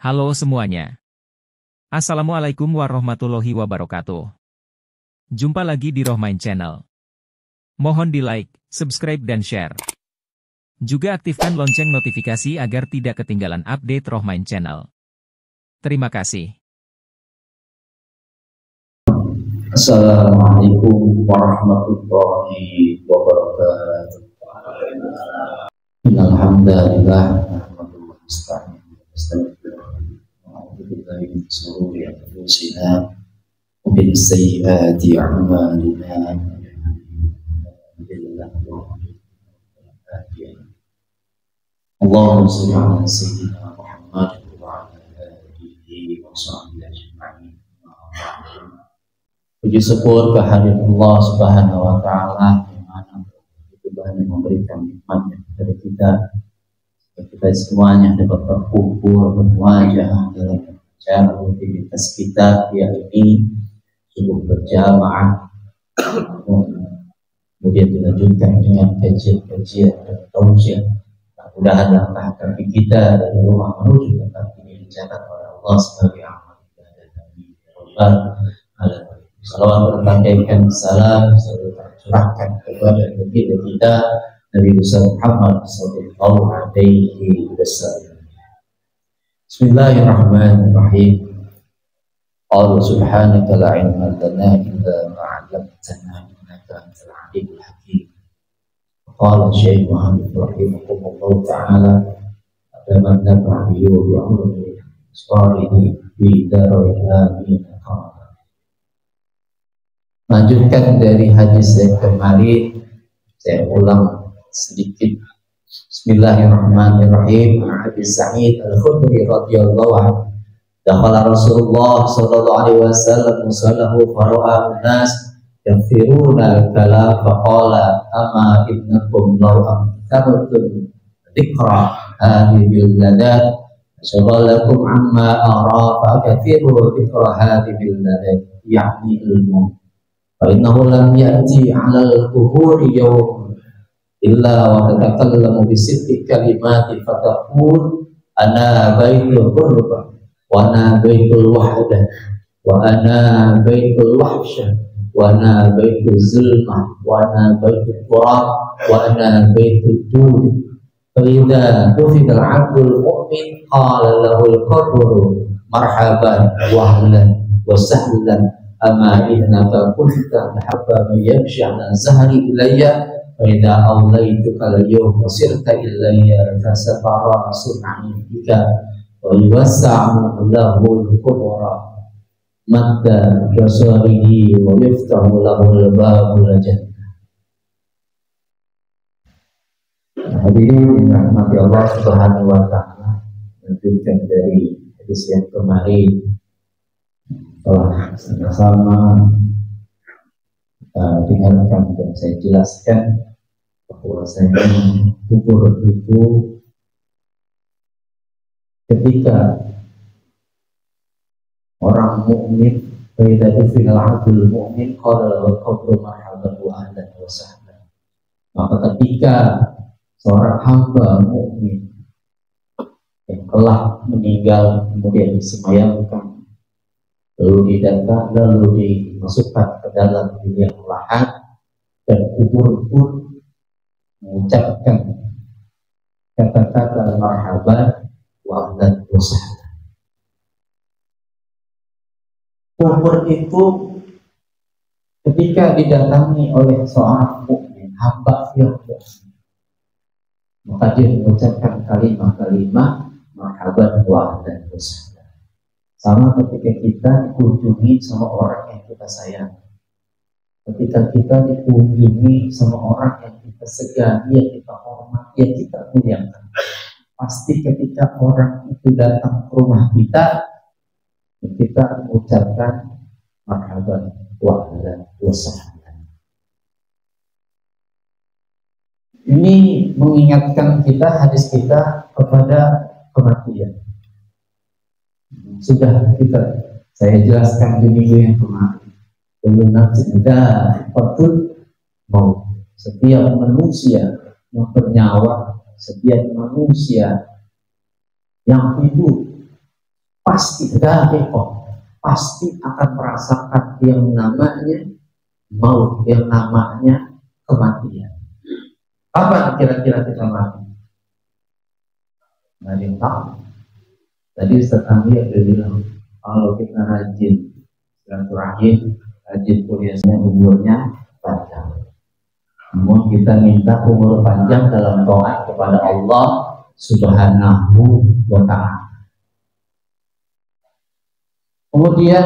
Halo semuanya. Assalamualaikum warahmatullahi wabarakatuh. Jumpa lagi di Rohmain Channel. Mohon di like, subscribe dan share. Juga aktifkan lonceng notifikasi agar tidak ketinggalan update Rohmain Channel. Terima kasih. Assalamualaikum warahmatullahi wabarakatuh. Alhamdulillah, من شرور أنفسنا ومن سيئات أعمالنا اللهم صل على سيدنا محمد وعلى آله وصحبه أجمعين. Puji syukur kehadirat Allah Subhanahu wa taala yang mana Tuhan memberikan nikmatnya kepada kita semuanya dapat berkumpul berwajah dalam cara rutinitas kita yakni subuh berjamaah, kemudian dilanjutkan dengan kajian-kajian dan tausiah. Mudah-mudahan langkah kaki kita dari rumah menuju tempat ini dicatat oleh Allah sebagai amal ibadah kami. Rabbal salawat bertandaikan salam selalu tercurahkan kepada baginda kita Nabi Muhammad sallallahu alaihi wasallam. Bismillahirrahmanirrahim. Allah subhanaka la ilma lana illa ma 'allamtana innaka antal alimul hakim. Qala Syekh Muhammad rahimahullah taala adaman nabihi wa bi'amrihi salihin bi darajati amin. Lanjutkan dari hadis yang kemarin, saya ulang sedikit. Bismillahirrahmanirrahim. Abi Sa'id Al-Khudri radhiyallahu anhu, dakhala Rasulullah sallallahu alaihi wasallam musallahu fara'a an-nas yafiruna al-kalam faqala ama innakum law amtartum dhikra hadhihi al-ladat shagalakum amma ara fa kathiru dhikra hadhihi al-ladat ya'ni ilmu fa innahu lam ya'ti 'ala al-quburi yawm illa wa tatakallamu bi sitti kalimati fataqul ana baitul qurba wa ana baitul wahdah wa ana baitul wahsyah wa ana baitul zulmah wa ana baitul turab wa ana baitul jud. Fa idza tufida al-'abdul mu'min qala lahu al-qabru marhaban wa ahlan wa sahlan ama innaka kunta tahabba man yamshi 'ala zahri ilayya فإذا أوليتك اليوم وسرت إلي فسفر صنعي بك ويوسع له القبر مد بصره ويفتح له الباب الجنة. Hadirin rahmati Allah Subhanahu wa taala, lanjutkan dari hadis yang kemarin telah sama-sama dengarkan dan saya jelaskan bahwasanya kubur itu ketika orang mukmin baidatu fil abdul mukmin qala wa qabru marhaban wa ahlan wa sahlan, maka ketika seorang hamba mukmin yang telah meninggal kemudian disemayamkan lalu didatang lalu dimasukkan ke dalam liang lahat dan kubur pun mengucapkan kata-kata marhaban wa ahlan wa sahlan. Kubur itu ketika didatangi oleh seorang mukmin hamba yang mukmin, maka dia mengucapkan kalimat-kalimat marhaban wa ahlan wa sahlan. Sama ketika kita dikunjungi sama orang yang kita sayang, ketika kita dikunjungi sama orang yang kita segani, yang kita hormati, yang kita muliakan, pasti ketika orang itu datang ke rumah kita mengucapkan marhaban wa ahlan wa sahlan. Ini mengingatkan kita, hadis kita kepada kematian. Sudah saya jelaskan di minggu yang kemarin. Kullu nafsin dha'iqatul maut. Setiap manusia yang bernyawa, setiap manusia yang hidup pasti pasti akan merasakan yang namanya maut, yang namanya kematian. Kapan kira-kira kita mati? Nggak ada yang tahu. Tadi Ustaz Amir sudah bilang, kalau kita rajin silaturahim, rajin kuliahnya, umurnya panjang. Namun kita minta umur panjang dalam taat kepada Allah Subhanahu wa Ta'ala. Kemudian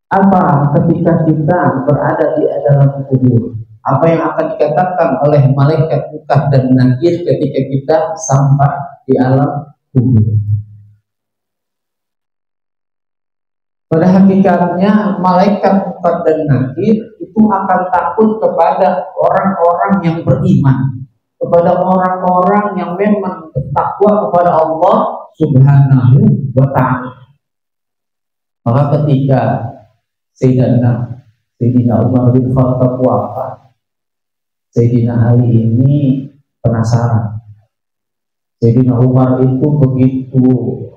apa ketika kita berada di dalam kubur? Apa yang akan dikatakan oleh malaikat Munkar dan Nakir ketika kita sampai di alam kubur? Pada hakikatnya malaikat Munkar dan Nakir itu akan takut kepada orang-orang yang beriman, kepada orang-orang yang memang bertakwa kepada Allah Subhanahu wa Ta'ala. Maka ketika Sayyidina Umar bin Khattab wafat, Sayyidina Ali ini penasaran. Sayyidina Umar itu begitu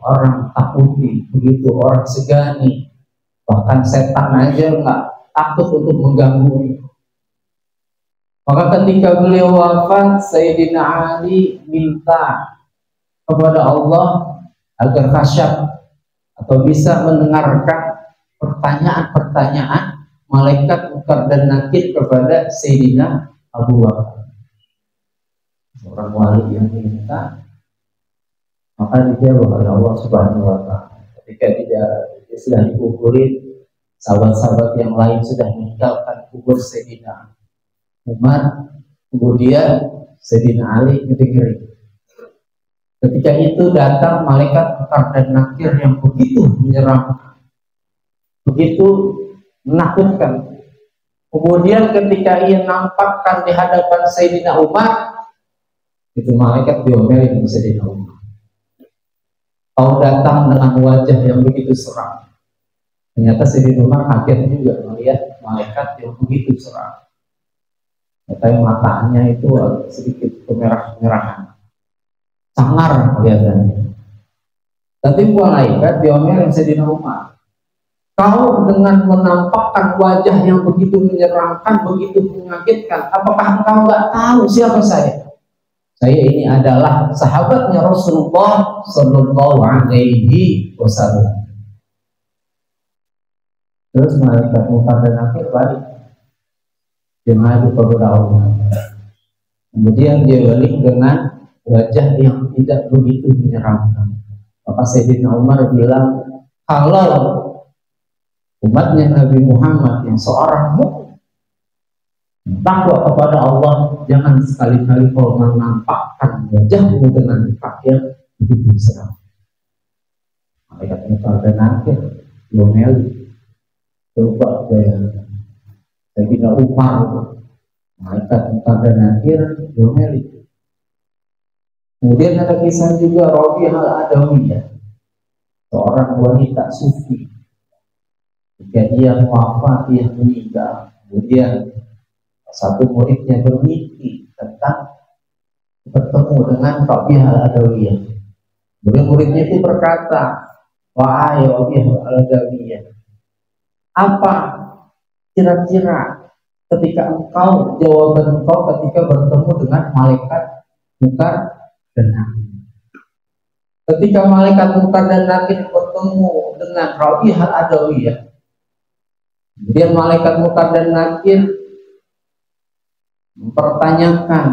orang takuti, begitu orang segani, bahkan setan aja nggak takut untuk mengganggu. Maka ketika beliau wafat, Sayyidina Ali minta kepada Allah agar khasyaf atau bisa mendengarkan pertanyaan-pertanyaan malaikat Munkar dan Nakir kepada Sayyidina Abu Bakar. Seorang wali yang minta, maka dijawab oleh Allah Subhanahu wa Ta'ala. Ketika dia sudah dikuburin, sahabat-sahabat yang lain sudah meninggalkan kubur Sayyidina Umar, kemudian Sayyidina Ali mendengar. Ketika itu datang malaikat Munkar dan Nakir yang begitu menyeramkan, begitu menakutkan. Kemudian ketika ia nampakkan di hadapan Sayyidina Umar, itu malaikat diomelin sama Sayyidina Umar. Kau datang dengan wajah yang begitu seram. Ternyata Sayyidina Umar kaget juga melihat malaikat yang begitu seram. Ternyata matanya itu sedikit kemerah-merahan, sangar kelihatannya. Tapi malaikat diomelin Sayyidina Umar. Kau dengan menampakkan wajah yang begitu menyeramkan, begitu mengagetkan, apakah engkau nggak tahu siapa saya? Saya ini adalah sahabatnya Rasulullah Sallallahu Alaihi Wasallam. Terus malaikat Munkar dan Nakir balik, dia maju kepada Allah. Kemudian dia balik dengan wajah yang tidak begitu menyeramkan. Maka Sayyidina Umar bilang, kalau umatnya Nabi Muhammad yang seorang mukmin takwa kepada Allah, jangan sekali-kali kau menampakkan wajahmu dengan pakaian begitu seram. Malaikat Munkar dan Nakir diomelin. Coba bayangkan, Sayyidina Umar, malaikat Munkar dan Nakir diomelin. Kemudian ada kisah juga Rabi'ah al-Adawiyah, seorang wanita sufi. Ketika dia wafat, dia meninggal. Kemudian satu muridnya bermimpi tentang bertemu dengan Rabi'ah al-Adawiyah. Kemudian muridnya itu berkata, wahai Rabi'ah al-Adawiyah, apa kira-kira ketika jawaban engkau ketika bertemu dengan malaikat Munkar dan Nakir? Ketika malaikat Munkar dan Nakir bertemu dengan Rabi'ah al-Adawiyah, kemudian malaikat Munkar dan Nakir mempertanyakan,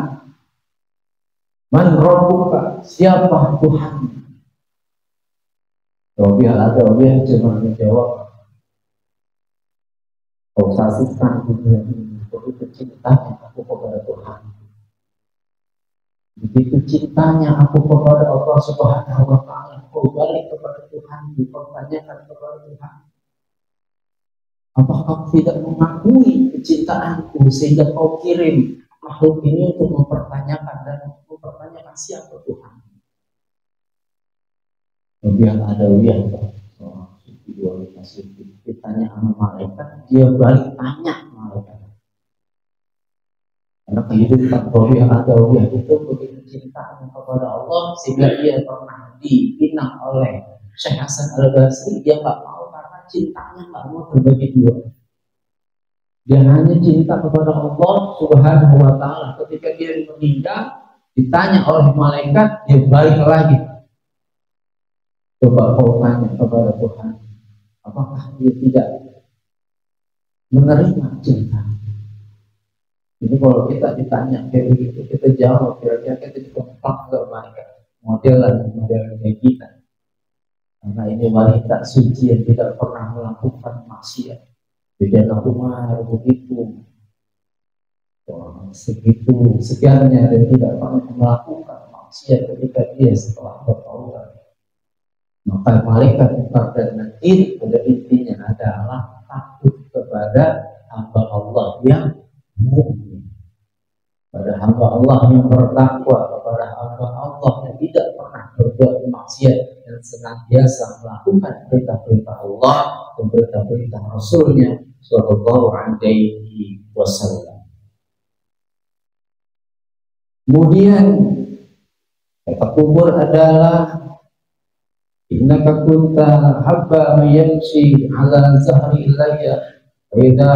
man rabbuka, siapa Tuhan? Rabi'ah al-Adawiyah cuma menjawab, kau saksikan dunia ini begitu cintanya aku kepada Tuhan. Begitu cintanya aku kepada Allah Subhanahu wa Ta'ala, kau balik kepada Tuhan, dipertanyakan kepada Tuhan, apakah kau tidak mengakui kecintaanku sehingga kau kirim makhluk ini untuk mempertanyakan mempertanyakan siapa Tuhan? Kemudian ada seorang sufi, wanita sufi, ditanya sama malaikat, dia balik tanya malaikat. Karena kehidupan Rabi'ah al-Adawiyah itu begitu cintanya kepada Allah sehingga dia pernah dipinang oleh Syekh Hasan Al-Basri dia nggak mau karena cintanya nggak mau terbagi dua. Dia hanya cinta kepada Allah Subhanahu wa Ta'ala. Ketika dia meninggal, ditanya oleh malaikat, dia balik lagi. Coba kau tanya kepada Tuhan, apakah dia tidak menerima cinta? Jadi kalau kita ditanya kayak begitu, kita jawab kira-kira kita dikompak ke malaikat. Model kayak kita. Karena ini wanita suci yang tidak pernah melakukan maksiat. Di dalam rumah begitu, sekiannya dan tidak pernah melakukan maksiat ketika dia setelah bertaubat. Maka malaikat Munkar dan Nakir pada intinya adalah takut kepada hamba Allah yang mukmin, pada hamba Allah yang bertakwa, kepada hamba Allah yang tidak pernah berbuat maksiat dan senantiasa melakukan perintah-perintah Allah dan perintah-perintah Rasulnya Sallallahu Alaihi Wasallam. Kemudian kata kubur adalah innaka kunta habba yamshi ala zahri ilayya wa idza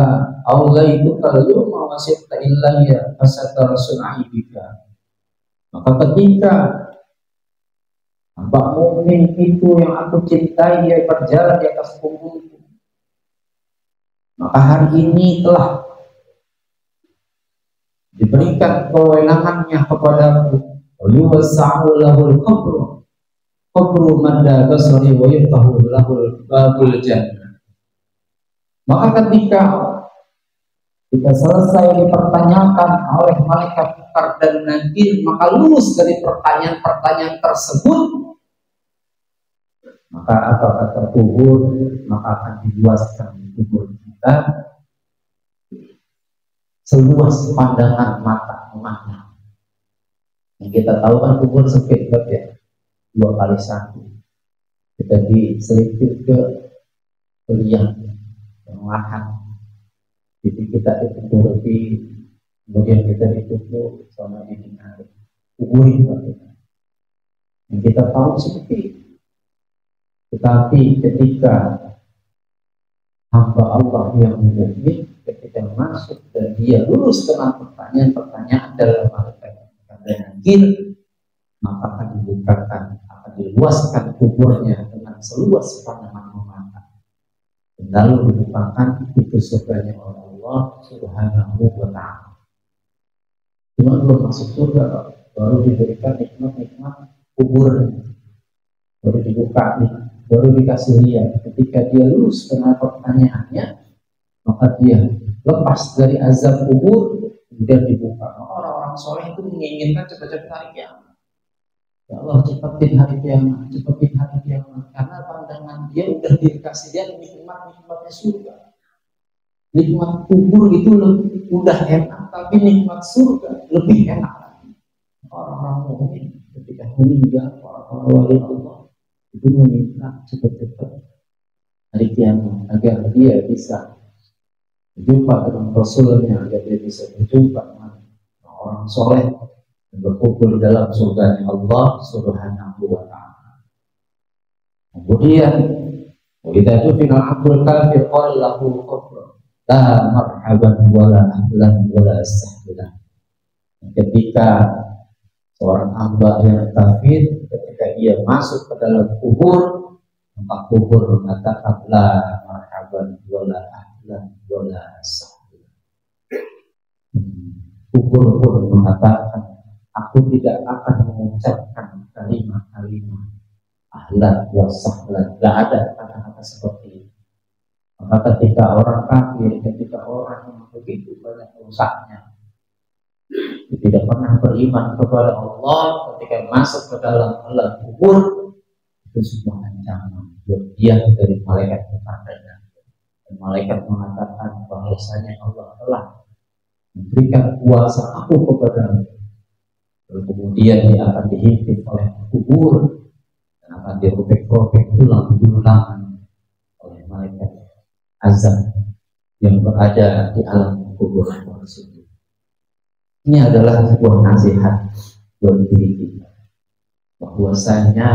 awlaytuka al-yawma wasita ilayya fasatara sun'aibika. Maka ketika hamba mukmin itu yang aku cintai dia berjalan di atas punggungku, maka hari ini telah diberikan kewenangannya kepadaku, wa yuwassa'u lahul qabru madda basari wa yaftahu lahul babul jannah. Maka ketika kita selesai dipertanyakan oleh malaikat Munkar dan Nakir, maka lulus dari pertanyaan-pertanyaan tersebut, maka apa kata kubur, maka akan diluaskan kubur kita seluas pandangan mata memandang. Yang kita tahu kan kubur sempit ya, 2x1. Kita diselipit ke liang yang lahan. Jadi kita ditutupi, kemudian kita ditutup sama dinding air. Kuburin kita. Yang kita tahu seperti itu. Tetapi ketika hamba Allah yang mukmin ketika masuk dan dia lulus dengan pertanyaan-pertanyaan dalam malaikat dan Nakir, maka akan dibukakan, akan diluaskan kuburnya dengan seluas pandangan mata. Dan lalu dibukakan itu surganya oleh Allah Subhanahu wa Ta'ala. Cuma belum masuk surga, baru diberikan nikmat-nikmat kubur, baru dibuka nih, baru dikasih lihat. Ketika dia lulus dengan pertanyaannya, maka dia lepas dari azab kubur, kemudian dibuka. Orang-orang soleh itu menginginkan cepat-cepat hari kiamat. Ya Allah, cepatin hari kiamat, cepatin hari kiamat. Karena pandangan dia udah dikasih dia nikmat-nikmatnya surga. Nikmat kubur itu udah enak, tapi nikmat surga lebih enak lagi. Orang-orang mukmin ketika meninggal, orang-orang wali Allah itu meminta cepat-cepat hari kiamat agar dia bisa berjumpa dengan Rasulnya, agar dia bisa berjumpa dengan orang soleh dan berkumpul dalam surga Allah Subhanahu wa Ta'ala. Kemudian kita itu final abdul kafir qala lahu qabr la marhaban wala ahlan wala sahlan. Ketika seorang hamba yang kafir, ketika ia masuk ke dalam kubur, maka kubur mengatakan la marhaban wala ahlan wala sahlan. Kubur pun mengatakan, aku tidak akan mengucapkan kalimat-kalimat ahlan wa sahlan. Tidak ada kata-kata seperti itu. Maka ketika orang kafir, ketika orang yang begitu banyak rusaknya, tidak pernah beriman kepada Allah, ketika masuk ke dalam alam kubur, itu semua ancaman buat dia dari malaikat Munkar dan Nakir. Dan malaikat mengatakan bahwasanya Allah telah memberikan kuasa aku kepadamu. Lalu kemudian dia akan dihimpit oleh kubur dan akan dirobek-robek tulang-tulangan oleh malaikat azab yang berada di alam kubur tersebut. Ini adalah sebuah nasihat buat diri kita, bahwasanya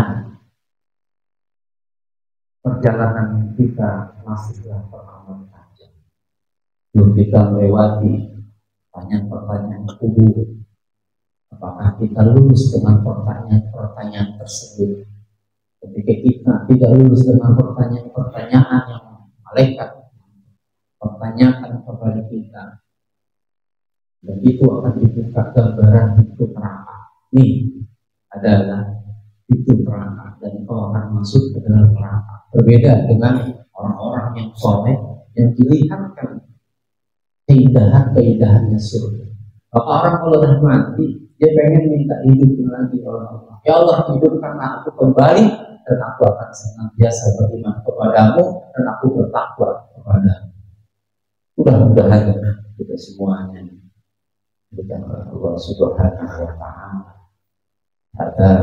perjalanan kita masihlah pertama saja. Belum kita melewati pertanyaan-pertanyaan kubur. Apakah kita lulus dengan pertanyaan-pertanyaan tersebut? Ketika kita tidak lulus dengan pertanyaan-pertanyaan yang malaikat pertanyakan kepada kita, dan itu akan dibuka gambaran pintu neraka. Ini adalah pintu neraka dan kau akan masuk ke dalam neraka. Berbeda dengan orang-orang yang soleh yang dilihatkan keindahan-keindahannya surga. Maka orang kalau sudah mati, dia pengen minta hidupin lagi oleh Allah. Ya Allah, hidupkan aku kembali dan aku akan senantiasa beriman kepadamu dan aku bertakwa kepadamu. Mudah-mudahan kita semuanya diberikan oleh Allah Subhanahu wa Ta'ala agar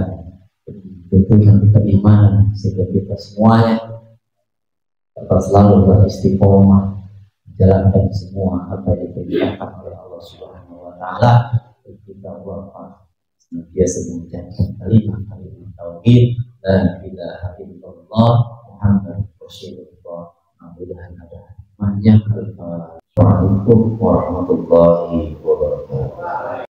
betul yang kita iman, sehingga kita semuanya dapat selalu beristiqomah menjalankan semua apa yang diperintahkan oleh Allah Subhanahu wa Ta'ala. Kita wafat senantiasa mengucapkan kalimat-kalimat tauhid la ilaha illallah Muhammad Rasulullah. Mudah-mudahan ada banyak. Assalamualaikum warahmatullahi wabarakatuh.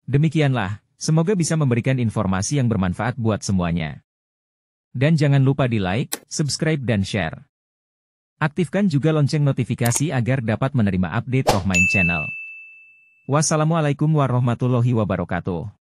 Demikianlah, semoga bisa memberikan informasi yang bermanfaat buat semuanya. Dan jangan lupa di like, subscribe dan share. Aktifkan juga lonceng notifikasi agar dapat menerima update Rohmain Channel. Wassalamualaikum warahmatullahi wabarakatuh.